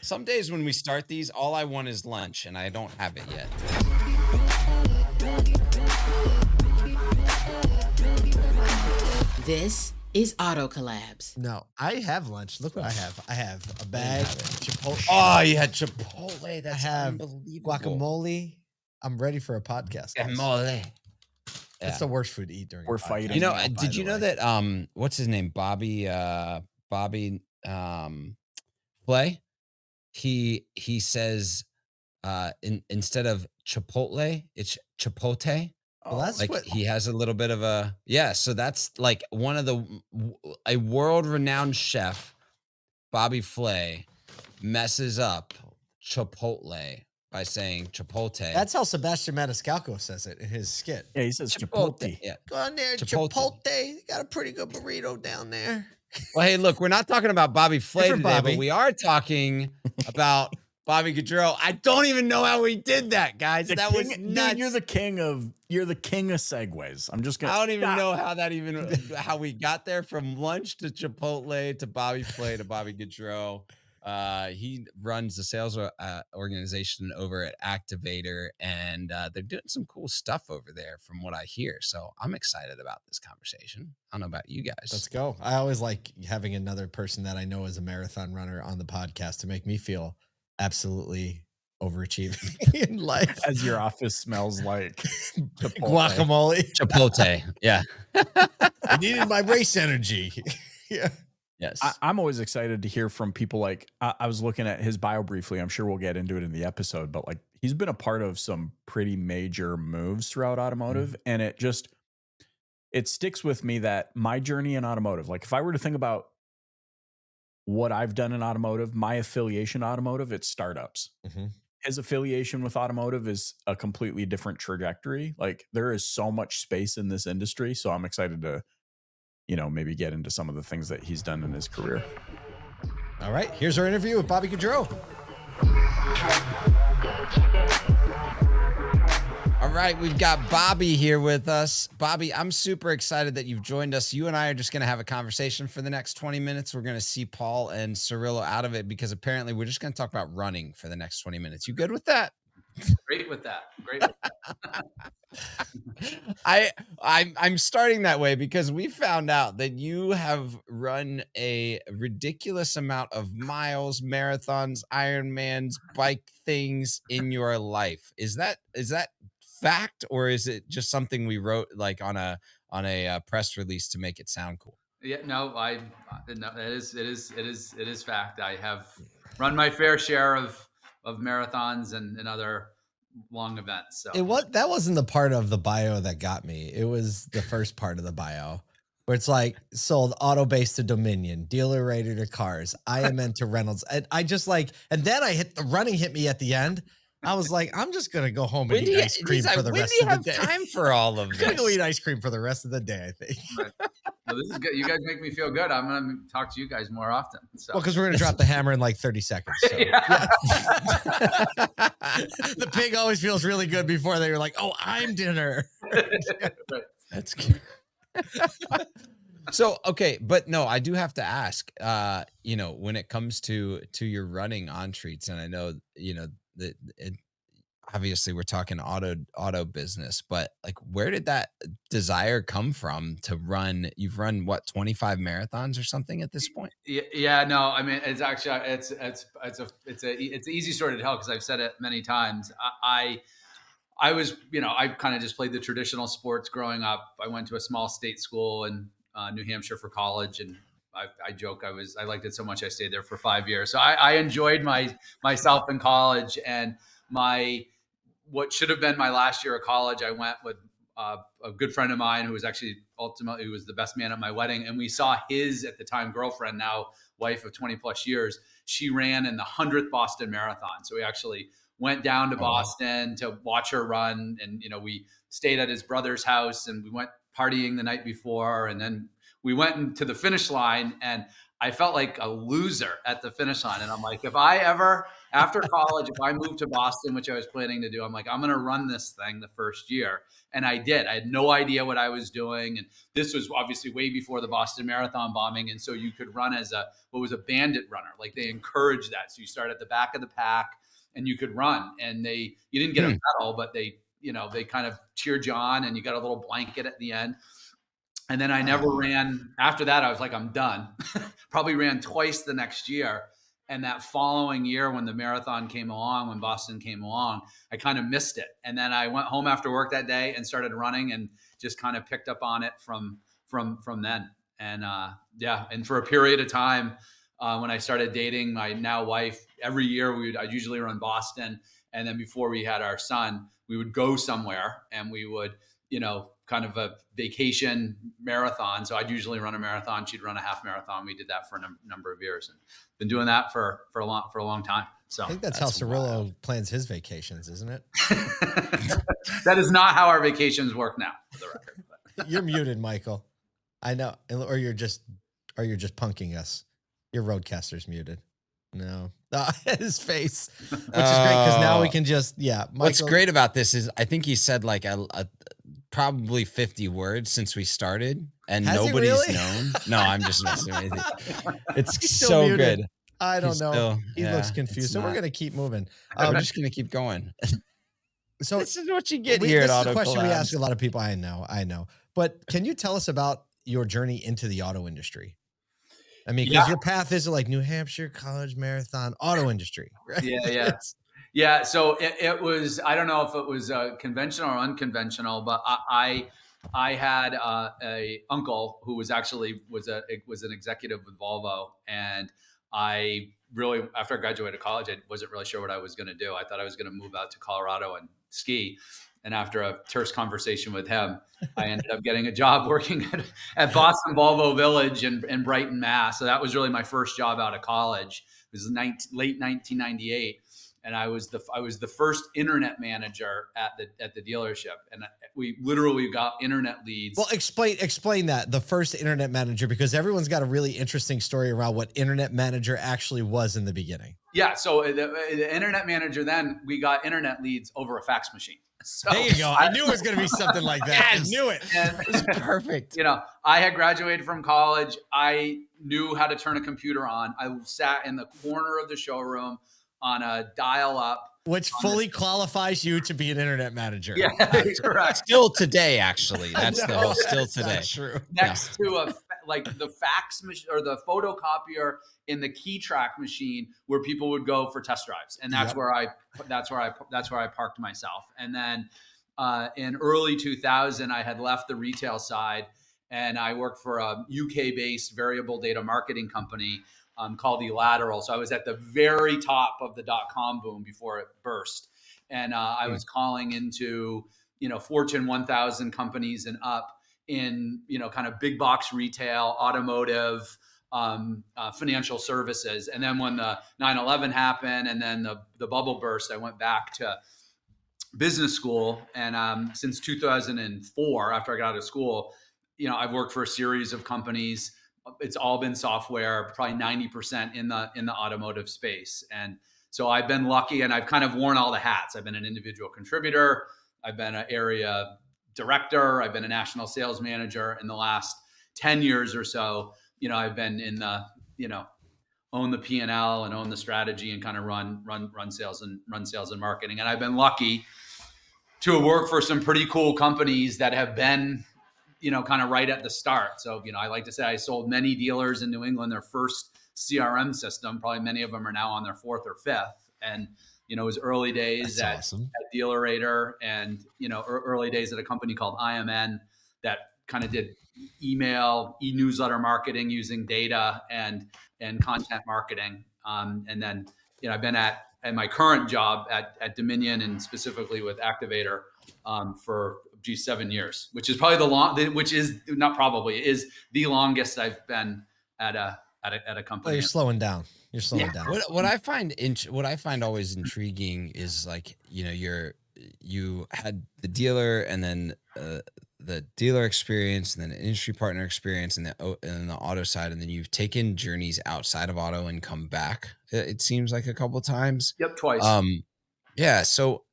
Some days when we start these, all I want is lunch, and I don't have it yet. This is Auto Collabs. No, I have lunch. Look what I have. I have a bag of Chipotle. Oh, you had Chipotle. I That's have unbelievable. guacamole. I'm ready for a podcast. Guacamole. That's the worst food to eat during. We're a podcast. fighting. You know, by did the you know way. that what's his name? Bobby Flay? He says instead of Chipotle, it's Chipotle. Well, that's Like what he has a little bit of a so that's like one of a world-renowned chef, Bobby Flay, messes up Chipotle by saying Chipotle. That's how Sebastian Maniscalco says it in his skit. Yeah, he says Chipotle. Yeah. Go on there, Chipotle. Chipotle. Got a pretty good burrito down there. Well, hey, look, we're not talking about Bobby Flay Different today, Bobby. but we are talking about Bobby Gaudreau. I don't even know how we did that, guys. That was nuts. Dude, you're the king of segues. I'm just gonna. I don't even know how we got there from lunch to Chipotle to Bobby Flay to Bobby Gaudreau. He runs the sales organization over at Activator, and they're doing some cool stuff over there from what I hear. So I'm excited about this conversation. I don't know about you guys. Let's go. I always like having another person that I know is a marathon runner on the podcast to make me feel absolutely overachieving in life. As your office smells like Guacamole. Chipotle. Yeah. I needed my race energy. Yeah. Yes. I'm always excited to hear from people. Like I was looking at his bio briefly. I'm sure we'll get into it in the episode, but like he's been a part of some pretty major moves throughout automotive, and it sticks with me that my journey in automotive, like if I were to think about what I've done in automotive, my affiliation automotive, it's startups. Mm-hmm. His affiliation with automotive is a completely different trajectory. Like there is so much space in this industry. So I'm excited to, maybe get into some of the things that he's done in his career. All right. Here's our interview with Bobby Gaudreau. All right, we've got Bobby here with us. Bobby, I'm super excited that you've joined us. You and I are just going to have a conversation for the next 20 minutes. We're going to see Paul and Cirillo out of it because apparently we're just going to talk about running for the next 20 minutes. You good with that? Great with that. I'm starting that way because we found out that you have run a ridiculous amount of miles, marathons, Ironmans, bike things in your life. Is that fact, or is it just something we wrote like on a press release to make it sound cool? Yeah, no, it is fact. I have run my fair share of marathons and other long events. So That wasn't the part of the bio that got me. It was the first part of the bio where it's like sold auto base to Dominion, dealer rated to cars, IMN to Reynolds. And I just and then the running hit me at the end. I was like, I'm just going to go home and eat ice cream for the rest of the day. When do you have time for all of this? I'm going to go eat ice cream for the rest of the day, I think. Right. Well, this is good. You guys make me feel good. I'm going to talk to you guys more often. So. Well, because we're going to drop the hammer in like 30 seconds. So. Yeah. The pig always feels really good before they were like, oh, I'm dinner. Right. That's cute. So, okay, but no, I do have to ask, when it comes to your running on treats, and I know, that obviously we're talking auto business, but like, where did that desire come from to run? You've run what, 25 marathons or something at this point? Yeah, no, I mean, it's actually, it's an easy story to tell because I've said it many times. I was, I kind of just played the traditional sports growing up. I went to a small state school in New Hampshire for college, and I joke I liked it so much I stayed there for 5 years. So I enjoyed myself in college, and what should have been my last year of college, I went with a good friend of mine who was actually ultimately was the best man at my wedding, and we saw his at the time girlfriend, now wife of 20 plus years. She ran in the 100th Boston Marathon, so we actually went down to Boston to watch her run, and we stayed at his brother's house, and we went partying the night before, and then we went into the finish line, and I felt like a loser at the finish line. And I'm like, if I ever, after college, if I moved to Boston, which I was planning to do, I'm like, I'm going to run this thing the first year. And I did. I had no idea what I was doing. And this was obviously way before the Boston Marathon bombing. And so you could run as what was a bandit runner. Like they encouraged that. So you start at the back of the pack and you could run. And you didn't get a medal, but they kind of cheered you on, and you got a little blanket at the end. And then I never ran after that. I was like, I'm done. Probably ran twice the next year. And that following year, when the marathon came along, when Boston came along, I kind of missed it. And then I went home after work that day and started running, and just kind of picked up on it from then. And and for a period of time, when I started dating my now wife, every year I'd usually run Boston. And then before we had our son, we would go somewhere and we would, kind of a vacation marathon. So I'd usually run a marathon. She'd run a half marathon. We did that for a number of years, and been doing that for a long time. So I think that's how Cirillo plans his vacations, isn't it? That is not how our vacations work now, for the record. But. You're muted, Michael. I know. Or you're just punking us. Your roadcaster's muted. No. His face, which is great, because now we can just, Michael. What's great about this is I think he said like a probably 50 words since we started, and Has nobody's really? known. No, I'm just messing with you. It's He's still so muted. good. I don't know. Still, He looks confused. So we're going to keep moving. I'm just going to keep going. So this is what you get here at This is Auto a question Collabs. we ask a lot of people. I know. But can you tell us about your journey into the auto industry? I mean, because your path isn't like New Hampshire College Marathon auto industry, right? Yeah. So it was, I don't know if it was conventional or unconventional, but I had a uncle who was actually was an executive with Volvo, and I really, after I graduated college, I wasn't really sure what I was going to do. I thought I was going to move out to Colorado and ski. And after a terse conversation with him, I ended up getting a job working at Boston Volvo Village in Brighton, Mass. So that was really my first job out of college. It was late 1998. And I was the first internet manager at the dealership, and we literally got internet leads. Well, explain that, the first internet manager, because everyone's got a really interesting story around what internet manager actually was in the beginning. Yeah, so the internet manager, then we got internet leads over a fax machine. So there you go. I knew it was going to be something like that. Yes. I knew it. It's perfect. I had graduated from college. I knew how to turn a computer on. I sat in the corner of the showroom on a dial-up. Which fully qualifies you to be an internet manager. Yeah, correct. Still today, actually. That's the whole still today. That's true. Next to the fax machine or the photocopier in the key track machine where people would go for test drives. And that's where I parked myself. And then in early 2000, I had left the retail side, and I worked for a UK-based variable data marketing company called Lateral. So I was at the very top of the .com boom before it burst. And I was calling into, Fortune 1000 companies and up in, kind of big box retail, automotive, financial services. And then when the 9/11 happened and then the bubble burst, I went back to business school. And since 2004, after I got out of school, I've worked for a series of companies. It's all been software, probably 90% in the automotive space. And so I've been lucky, and I've kind of worn all the hats. I've been an individual contributor. I've been an area director. I've been a national sales manager. In the last 10 years or so, I've been in the, own the P&L and own the strategy and kind of run sales and marketing. And I've been lucky to work for some pretty cool companies that have been, kind of right at the start. So, I like to say I sold many dealers in New England their first CRM system. Probably many of them are now on their fourth or fifth. And, it was early days at Dealerator, and, early days at a company called IMN that kind of did email, e-newsletter marketing using data and content marketing. And then, I've been at my current job at Dominion, and specifically with Activator for 7 years, which is probably is the longest I've been at a company. Oh, you're slowing down. What I find always intriguing is, like, you had the dealer, and then the dealer experience, and then an industry partner experience, and the auto side, and then you've taken journeys outside of auto and come back. It seems like a couple times. Yep, twice. Yeah. So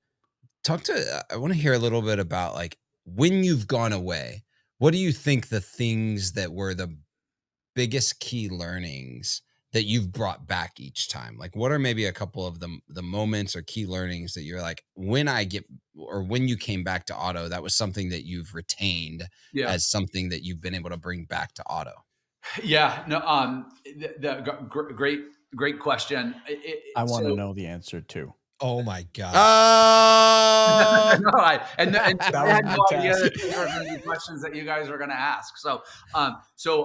I want to hear a little bit about like when you've gone away. What do you think the things that were the biggest key learnings that you've brought back each time? Like, what are maybe a couple of the moments or key learnings that you're like, when you came back to auto, that was something that you've retained Yeah. as something that you've been able to bring back to auto? Yeah. No. Great question. I want to know the answer too. Oh my God. No, I had no idea test. that these were going to be questions that you guys were going to ask. So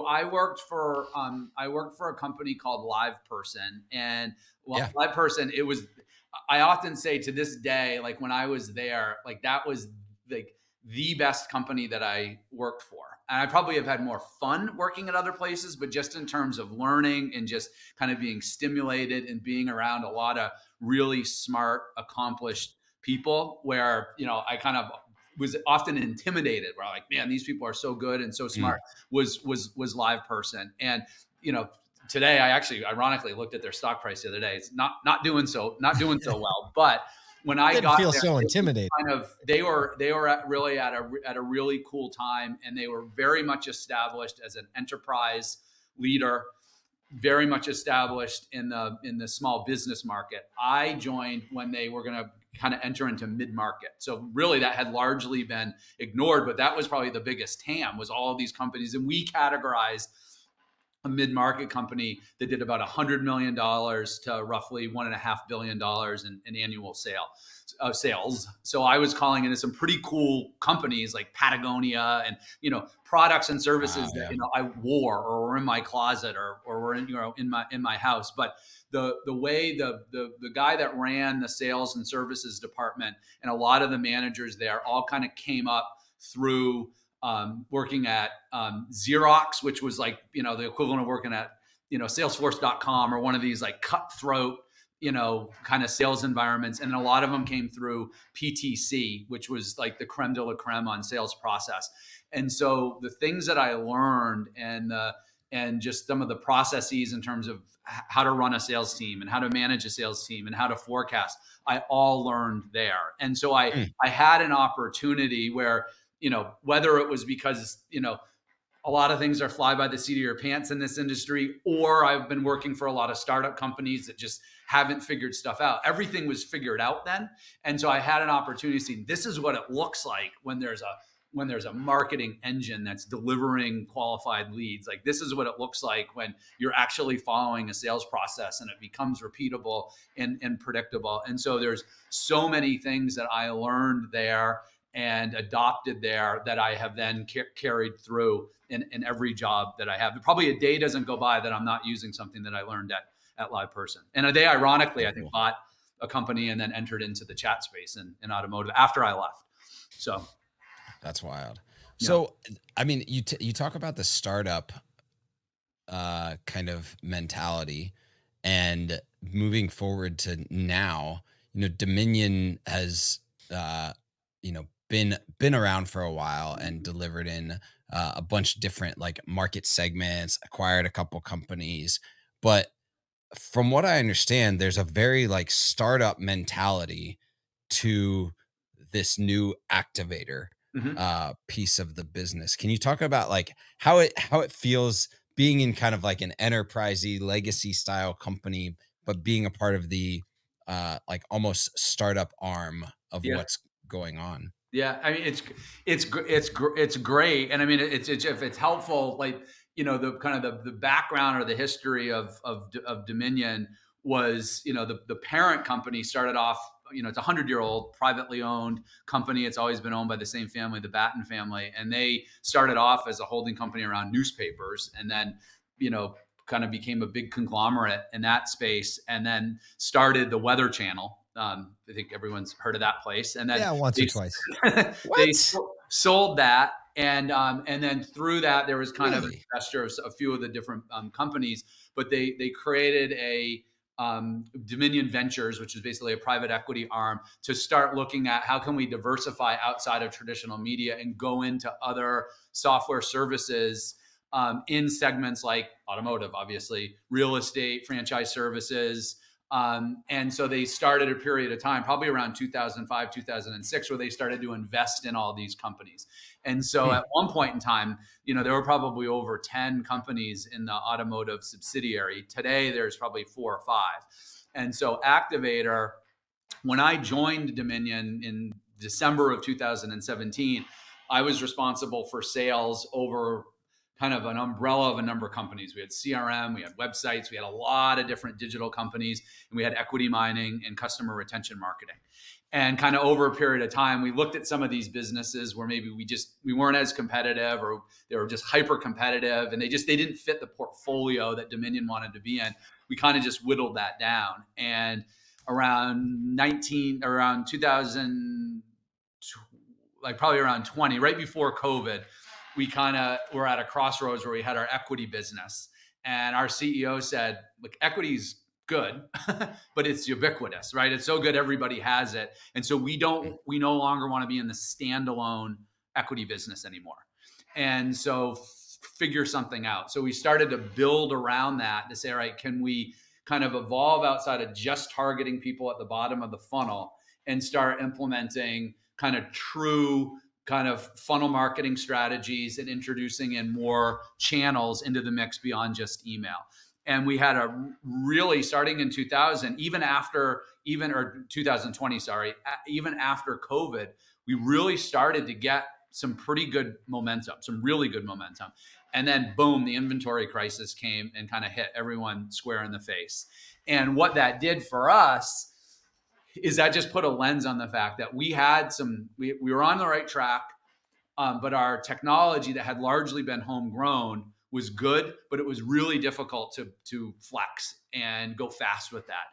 I worked for a company called Live Person, and Live Person. I often say to this day, like when I was there, like that was like the best company that I worked for. And I probably have had more fun working at other places, but just in terms of learning and just kind of being stimulated and being around a lot of really smart, accomplished people where, I kind of was often intimidated where I'm like, man, these people are so good and so smart, was Live Person. And, today I actually ironically looked at their stock price the other day. It's not doing so well, but when I got feel there, so intimidated. They were really at a really cool time, and they were very much established as an enterprise leader, very much established in the small business market. I joined when they were going to kind of enter into mid-market. So really that had largely been ignored, but that was probably the biggest TAM, was all of these companies. And we categorized a mid-market company that did about $100 million to roughly $1.5 billion in annual sales. So I was calling into some pretty cool companies like Patagonia and, products and services that, I wore or were in my closet or were in my house. But the way the guy that ran the sales and services department and a lot of the managers there all kind of came up through working at Xerox, which was like, the equivalent of working at, Salesforce.com or one of these like cutthroat, kind of sales environments. And a lot of them came through PTC, which was like the creme de la creme on sales process. And so the things that I learned and just some of the processes in terms of how to run a sales team and how to manage a sales team and how to forecast, I all learned there. And so I had an opportunity where, whether it was because, a lot of things are fly by the seat of your pants in this industry, or I've been working for a lot of startup companies that just haven't figured stuff out. Everything was figured out then. And so I had an opportunity to see, this is what it looks like when there's a marketing engine that's delivering qualified leads. Like, this is what it looks like when you're actually following a sales process and it becomes repeatable and predictable. And so there's so many things that I learned there and adopted there that I have then carried through in every job that I have. Probably a day doesn't go by that I'm not using something that I learned at Live Person. And they ironically, I think, bought a company and then entered into the chat space in automotive after I left. So that's wild. Yeah. So, I mean, you talk about the startup kind of mentality, and moving forward to now, Dominion has, been around for a while and delivered in a bunch of different like market segments, acquired a couple companies. But from what I understand, there's a very like startup mentality to this new Activator piece of the business. Can you talk about like how it feels being in kind of like an enterprisey legacy style company, but being a part of the like almost startup arm of what's going on? Yeah, I mean, it's great, and I mean, it's if it's helpful, like, the kind of the background or the history of Dominion was, the parent company started off, it's a 100-year-old privately owned company. It's always been owned by the same family, the Batten family, and they started off as a holding company around newspapers, and then, kind of became a big conglomerate in that space, and then started the Weather Channel. I think everyone's heard of that place. And then once or twice. They sold that. And then through that, there was kind of an investor of a few of the different companies, but they created a Dominion Ventures, which is basically a private equity arm, to start looking at how can we diversify outside of traditional media and go into other software services in segments like automotive, obviously, real estate, franchise services. And so they started a period of time, probably around 2005, 2006, where they started to invest in all these companies. And so at one point in time, there were probably over 10 companies in the automotive subsidiary. Today, there's probably 4 or 5. And so Activator, when I joined Dominion in December of 2017, I was responsible for sales over kind of an umbrella of a number of companies. We had CRM, we had websites, we had a lot of different digital companies, and we had equity mining and customer retention marketing. And kind of over a period of time, we looked at some of these businesses where maybe we weren't as competitive, or they were just hyper competitive, and they didn't fit the portfolio that Dominion wanted to be in. We kind of just whittled that down. And around 2000, like probably around 20, right before COVID, we kind of were at a crossroads where we had our equity business, and our CEO said, look, equity's good, but it's ubiquitous, right? It's so good, everybody has it. And so we no longer want to be in the standalone equity business anymore. And so figure something out. So we started to build around that to say, all right, can we kind of evolve outside of just targeting people at the bottom of the funnel and start implementing kind of true kind of funnel marketing strategies and introducing in more channels into the mix beyond just email. And we had a really, starting in 2000, even after 2020, even after COVID, we really started to get some pretty good momentum, some really good momentum. And then boom, the inventory crisis came and kind of hit everyone square in the face. And what that did for us is that just put a lens on the fact that we were on the right track, but our technology that had largely been homegrown was good, but it was really difficult to flex and go fast with that.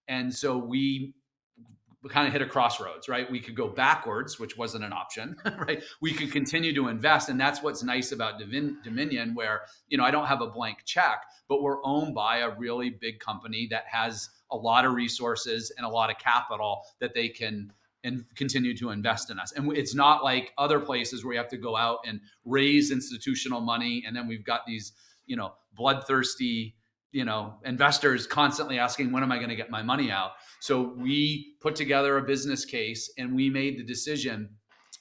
And so we kind of hit a crossroads, right? We could go backwards, which wasn't an option, right? We could continue to invest. And that's what's nice about Dominion, where, I don't have a blank check, but we're owned by a really big company that has a lot of resources and a lot of capital that they can continue to invest in us. And it's not like other places where you have to go out and raise institutional money. And then we've got these, bloodthirsty, investors constantly asking, when am I going to get my money out? So we put together a business case, and we made the decision,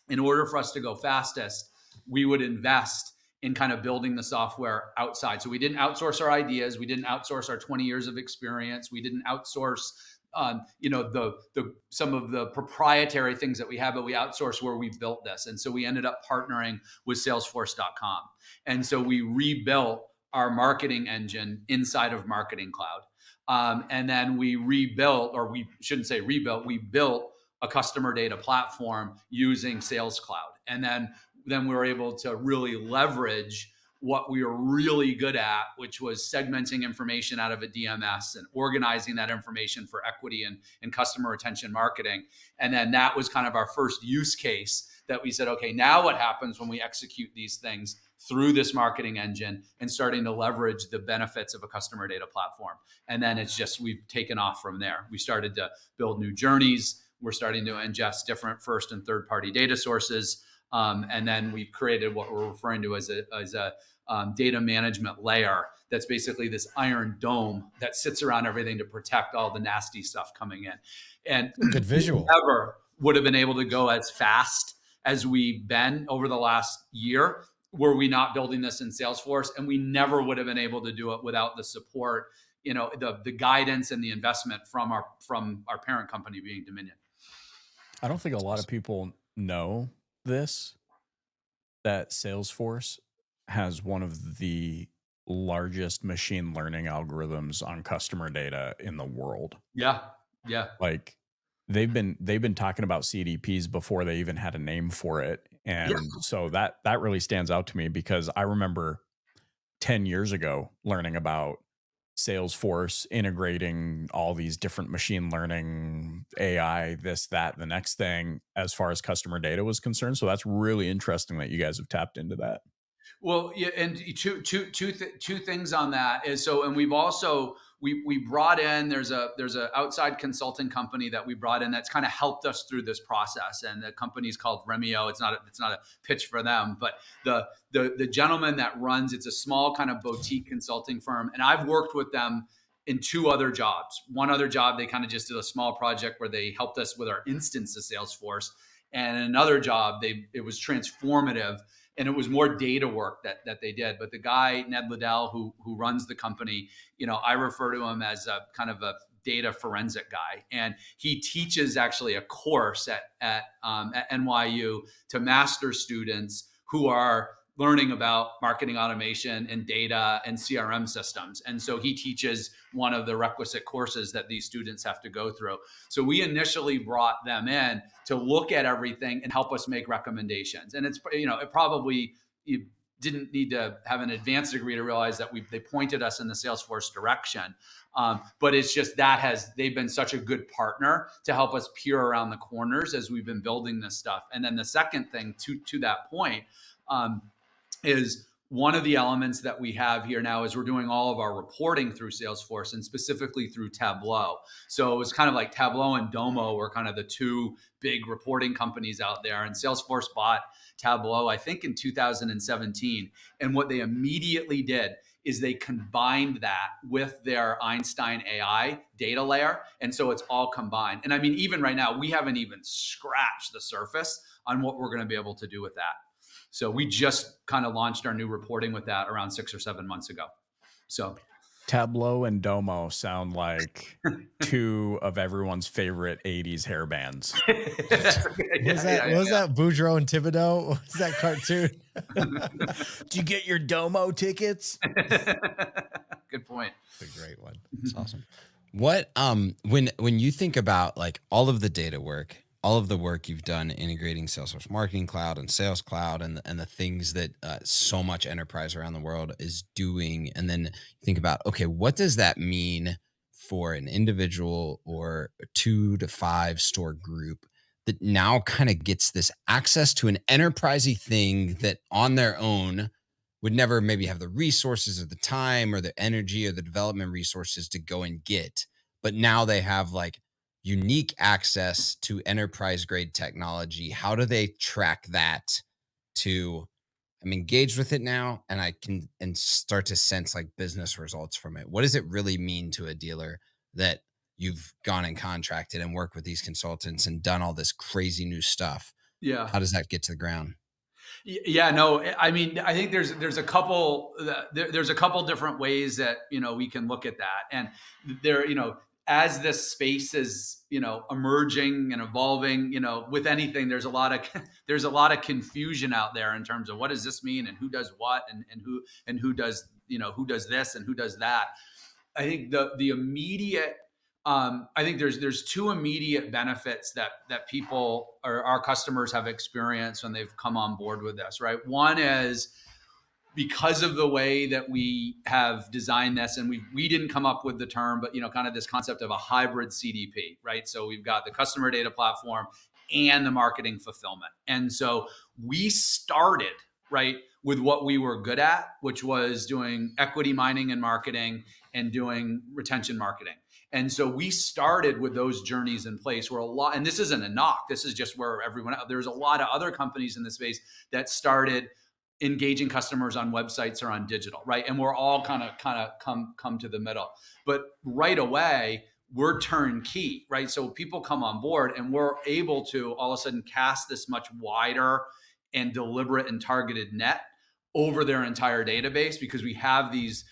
in order for us to go fastest, we would invest in kind of building the software outside. So we didn't outsource our ideas. We didn't outsource our 20 years of experience. We didn't outsource some of the proprietary things that we have, but we outsourced where we built this. And so we ended up partnering with Salesforce.com. And so we rebuilt our marketing engine inside of Marketing Cloud. And then we rebuilt, or we shouldn't say rebuilt, we built a customer data platform using Sales Cloud. And then we were able to really leverage what we were really good at, which was segmenting information out of a DMS and organizing that information for equity and customer retention marketing. And then that was kind of our first use case that we said, okay, now what happens when we execute these things through this marketing engine and starting to leverage the benefits of a customer data platform? And then we've taken off from there. We started to build new journeys. We're starting to ingest different first and third party data sources. And then we've created what we're referring to as a data management layer that's basically this iron dome that sits around everything to protect all the nasty stuff coming in. And good visual. Never would have been able to go as fast as we've been over the last year were we not building this in Salesforce. And we never would have been able to do it without the support, the guidance and the investment from our parent company being Dominion. I don't think a lot of people know this, that Salesforce has one of the largest machine learning algorithms on customer data in the world. Yeah. Like they've been talking about CDPs before they even had a name for it. And so that really stands out to me, because I remember 10 years ago learning about Salesforce integrating all these different machine learning, AI, this, that, the next thing, as far as customer data was concerned. So that's really interesting that you guys have tapped into that. Well, yeah, and two things on that is so, and we've also we brought in there's a outside consulting company that we brought in that's kind of helped us through this process, and the company's called Remio. It's not a pitch for them, but the gentleman that runs it's a small kind of boutique consulting firm, and I've worked with them in two other jobs. One other job, they kind of just did a small project where they helped us with our instance of Salesforce, and another job, it was transformative and it was more data work that they did. But the guy Ned Liddell, who runs the company, I refer to him as a kind of a data forensic guy, and he teaches actually a course at NYU to master students who are learning about marketing automation and data and CRM systems. And so he teaches one of the requisite courses that these students have to go through. So we initially brought them in to look at everything and help us make recommendations. And it's, it probably, you didn't need to have an advanced degree to realize that they pointed us in the Salesforce direction. But it's just they've been such a good partner to help us peer around the corners as we've been building this stuff. And then the second thing to that point, is one of the elements that we have here now is we're doing all of our reporting through Salesforce and specifically through Tableau. So it was kind of like Tableau and Domo were kind of the two big reporting companies out there. And Salesforce bought Tableau, I think in 2017. And what they immediately did is they combined that with their Einstein AI data layer. And so it's all combined. And I mean, even right now, we haven't even scratched the surface on what we're going to be able to do with that. So we just kind of launched our new reporting with that around 6 or 7 months ago. So Tableau and Domo sound like two of everyone's favorite 80s hair bands. Was that Gaudreau and Thibodeau? Was that cartoon? Do you get your Domo tickets? Good point. It's a great one. It's awesome. What when you think about like all of the data work, all of the work you've done integrating Salesforce Marketing Cloud and Sales Cloud and the things that so much enterprise around the world is doing, and then you think about, okay, what does that mean for an individual or a 2 to 5 store group that now kind of gets this access to an enterprisey thing that on their own would never maybe have the resources or the time or the energy or the development resources to go and get, but now they have like unique access to enterprise grade technology. How do they track that to, I'm engaged with it now and I can and start to sense like business results from it? What does it really mean to a dealer that you've gone and contracted and worked with these consultants and done all this crazy new stuff? Yeah. How does that get to the ground? Yeah, no, I mean, I think there's a couple different ways that, we can look at that. And there, as this space is, emerging and evolving, with anything, there's a lot of confusion out there in terms of what does this mean and who does what and who does, who does this and who does that. I think the immediate, I think there's two immediate benefits that people or our customers have experienced when they've come on board with this, right? One is because of the way that we have designed this, and we didn't come up with the term, but kind of this concept of a hybrid CDP, right? So we've got the customer data platform and the marketing fulfillment. And so we started, right, with what we were good at, which was doing equity mining and marketing and doing retention marketing. And so we started with those journeys in place where and this isn't a knock, this is just where there's a lot of other companies in this space that started engaging customers on websites or on digital, right? And we're all kind of come to the middle. But right away, we're turnkey, right? So people come on board and we're able to all of a sudden cast this much wider and deliberate and targeted net over their entire database because we have these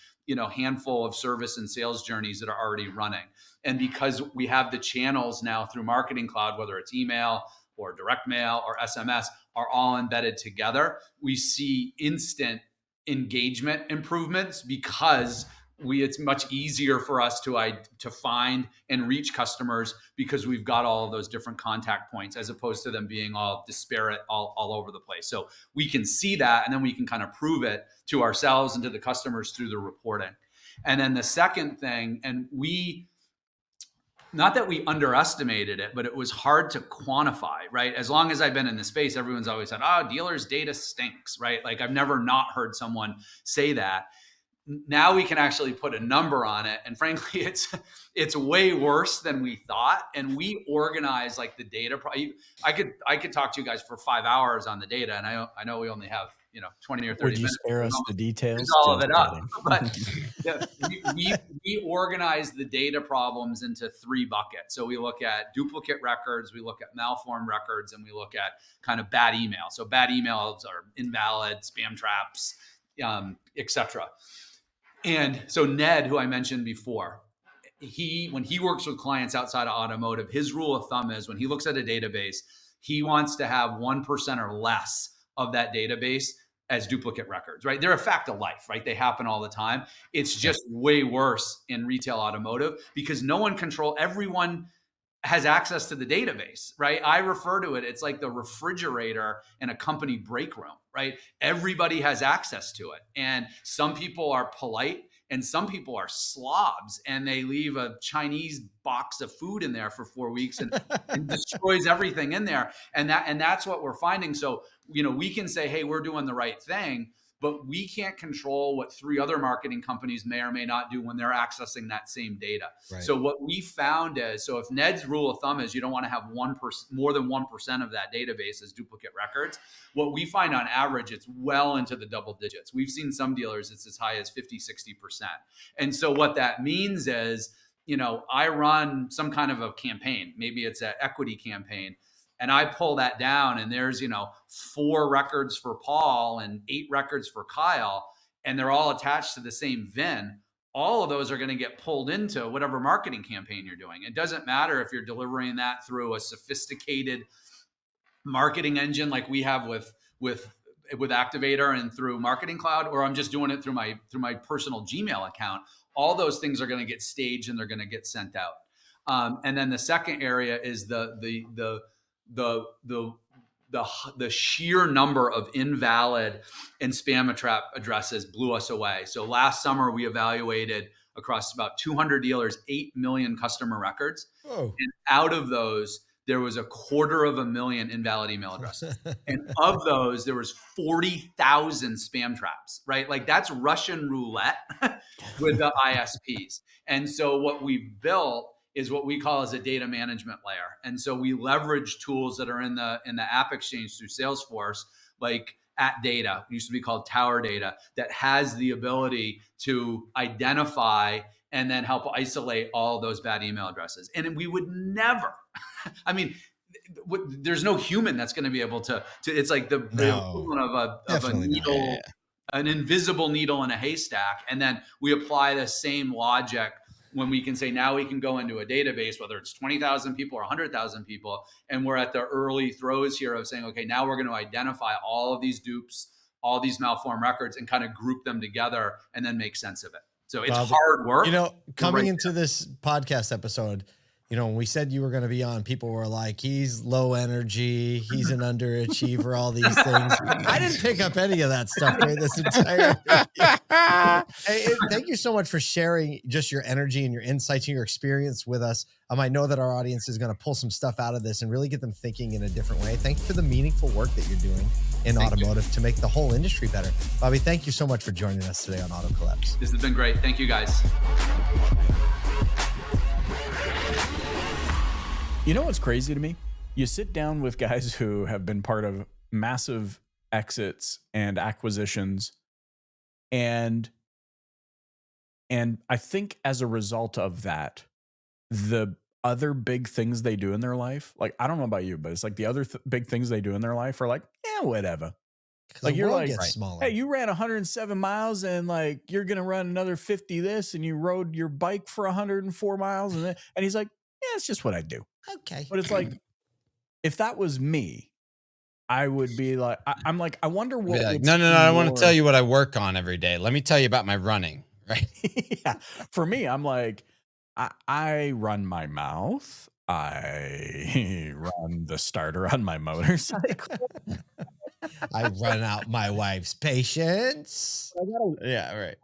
handful of service and sales journeys that are already running. And because we have the channels now through Marketing Cloud, whether it's email or direct mail or SMS, are all embedded together, we see instant engagement improvements because it's much easier for us to find and reach customers because we've got all of those different contact points as opposed to them being all disparate all over the place. So we can see that and then we can kind of prove it to ourselves and to the customers through the reporting. And then the second thing, and not that we underestimated it, but it was hard to quantify, right? As long as I've been in the space, everyone's always said, oh, dealers' data stinks, right? Like I've never not heard someone say that. Now we can actually put a number on it, and frankly it's way worse than we thought. And we organize like the data. I could talk to you guys for 5 hours on the data, and I know we only have 20 or 30 Would you minutes. spare us the details? All of Just it up. kidding. But we organize the data problems into 3 buckets. So we look at duplicate records, we look at malformed records, and we look at kind of bad email. So bad emails are invalid, spam traps, etc. And so Ned, who I mentioned before, when he works with clients outside of automotive, his rule of thumb is when he looks at a database, he wants to have 1% or less of that database as duplicate records, right? They're a fact of life, right? They happen all the time. It's just way worse in retail automotive because everyone has access to the database, right? I refer to it, it's like the refrigerator in a company break room, right? Everybody has access to it. And some people are polite and some people are slobs, and they leave a Chinese box of food in there for 4 weeks and destroys everything in there. And that's what we're finding. So, we can say, hey, we're doing the right thing, but we can't control what 3 other marketing companies may or may not do when they're accessing that same data. Right. So what we found is, if Ned's rule of thumb is you don't want to have more than 1% of that database as duplicate records, what we find on average, it's well into the double digits. We've seen some dealers, it's as high as 50, 60%. And so what that means is, I run some kind of a campaign, maybe it's an equity campaign, and I pull that down and there's, 4 records for Paul and 8 records for Kyle, and they're all attached to the same VIN. All of those are going to get pulled into whatever marketing campaign you're doing. It doesn't matter if you're delivering that through a sophisticated marketing engine like we have with Activator and through Marketing Cloud, or I'm just doing it through my personal Gmail account. All those things are going to get staged and they're going to get sent out. And then the second area is the sheer number of invalid and spam trap addresses blew us away. So last summer we evaluated across about 200 dealers, 8 million customer records. Oh. And out of those, there was 250,000 invalid email addresses. And of those, there was 40,000 spam traps, right? Like that's Russian roulette with the ISPs. And so what we've built is what we call as a data management layer. And so we leverage tools that are in the app exchange through Salesforce, like @Data, used to be called Tower Data, that has the ability to identify and then help isolate all those bad email addresses. And we would never, I mean, there's no human that's going to be able to it's like the equivalent of a needle, an invisible needle in a haystack. And then we apply the same logic when we can say, now we can go into a database, whether it's 20,000 people or 100,000 people, and we're at the early throes here of saying, okay, now we're going to identify all of these dupes, all these malformed records, and kind of group them together and then make sense of it. So it's hard work. Coming into this podcast episode, when we said you were going to be on, people were like, he's low energy, he's an underachiever, all these things. I didn't pick up any of that stuff during this entire Hey, thank you so much for sharing just your energy and your insights and your experience with us. I know that our audience is going to pull some stuff out of this and really get them thinking in a different way. Thank you for the meaningful work that you're doing in automotive to make the whole industry better. Bobby, thank you so much for joining us today on Auto Collabs. This has been great. Thank you, guys. You know what's crazy to me? You sit down with guys who have been part of massive exits and acquisitions, and I think as a result of that, the other big things they do in their life, like, I don't know about you, but it's like the other big things they do in their life are like, yeah, whatever. Like you're like, hey, you ran 107 miles and like you're gonna run another 50 this, and you rode your bike for 104 miles, and he's like, yeah, it's just what I do. Okay. But it's like, if that was me, I would be like, I'm like, I wonder what. Like, no, I want to tell you what I work on every day. Let me tell you about my running, right? Yeah. For me, I'm like, I run my mouth. I run the starter on my motorcycle. I run out my wife's patience. Yeah, right.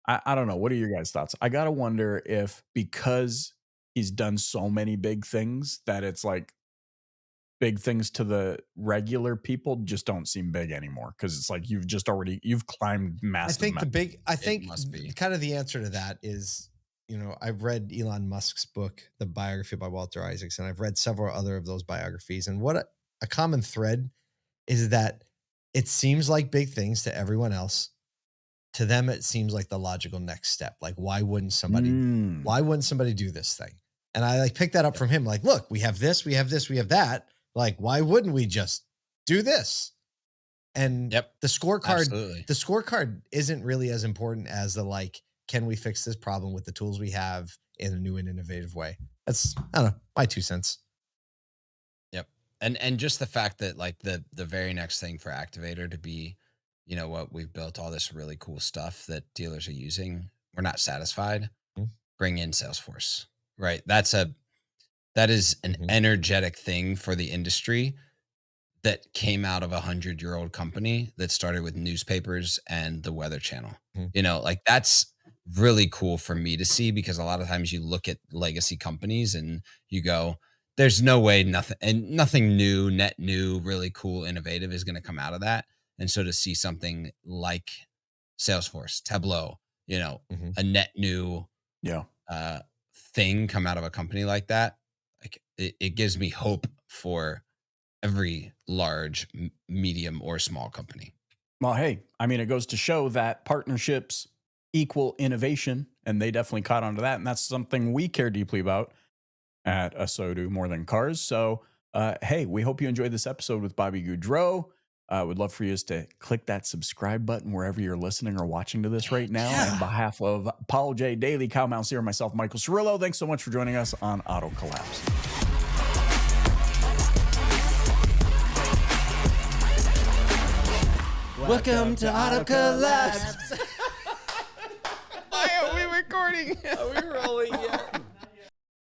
I don't know. What are your guys' thoughts? I gotta wonder if, because he's done so many big things that it's like big things to the regular people just don't seem big anymore because it's like you've climbed massive. I think must be. kind of the answer to that is, I've read Elon Musk's book, The Biography by Walter Isaacson. I've read several other of those biographies. And what a common thread is that it seems like big things to everyone else. To them, it seems like the logical next step. Like, why wouldn't somebody do this thing? And I like picked that up from him. Like, look, we have this, we have this, we have that. Like, why wouldn't we just do this? And the scorecard isn't really as important as the, like, can we fix this problem with the tools we have in a new and innovative way? That's, I don't know, my 2 cents. Yep. And just the fact that, like, the very next thing for Activator to be, what, we've built all this really cool stuff that dealers are using. We're not satisfied. Bring in Salesforce, right? That is an energetic thing for the industry that came out of a 100-year-old company that started with newspapers and the Weather Channel. Like, that's really cool for me to see, because a lot of times you look at legacy companies and you go, there's no way nothing new, net new, really cool, innovative is going to come out of that. And so to see something like Salesforce, Tableau, a net new thing come out of a company like that, like it gives me hope for every large, medium, or small company. Well, hey, I mean, it goes to show that partnerships equal innovation, and they definitely caught on to that. And that's something we care deeply about at ASOTU more than cars. So, hey, we hope you enjoyed this episode with Bobby Gaudreau. Would love for you to click that subscribe button wherever you're listening or watching to this right now. On behalf of Paul J. Daly, Kyle Mountsier, myself, Michael Cirillo, thanks so much for joining us on Auto Collabs. Welcome to Auto Collabs. Why are we recording? Are we rolling yet?